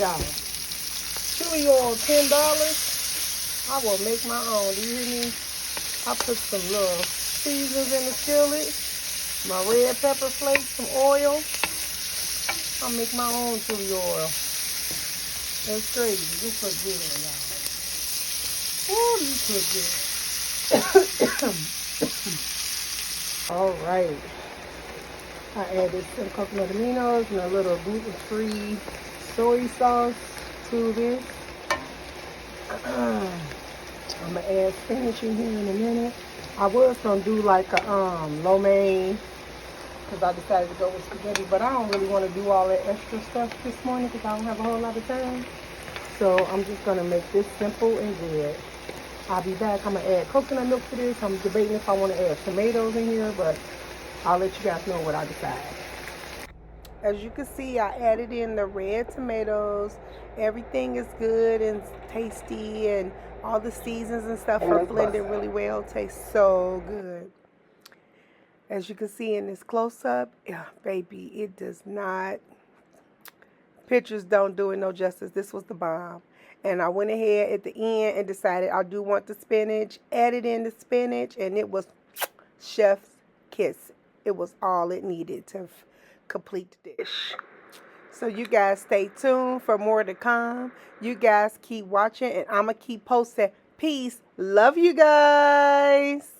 y'all. Chili oil, $10. I will make my own. Do you hear me? I put some little seasons in the skillet. My red pepper flakes, some oil. I'll make my own chili oil. That's crazy. This looks good, y'all. Oh, this looks good. All right. I added some coconut aminos and a little gluten-free soy sauce to this. I'm gonna add spinach in here in a minute. I was gonna do like a lo mein because I decided to go with spaghetti, but I don't really want to do all that extra stuff this morning because I don't have a whole lot of time. So I'm just gonna make this simple and good. I'll be back. I'm gonna add coconut milk to this. I'm debating if I want to add tomatoes in here, but I'll let you guys know what I decide. As you can see, I added in the red tomatoes. Everything is good and tasty, and all the seasons and stuff are blended really well. Tastes so good. As you can see in this close-up, yeah, baby, it does not, pictures don't do it no justice. This was the bomb. And I went ahead at the end and decided I do want the spinach, added in the spinach, and it was chef's kiss. It was all it needed to complete the dish. So you guys stay tuned for more to come. You guys keep watching, and I'm going to keep posting. Peace. Love you guys.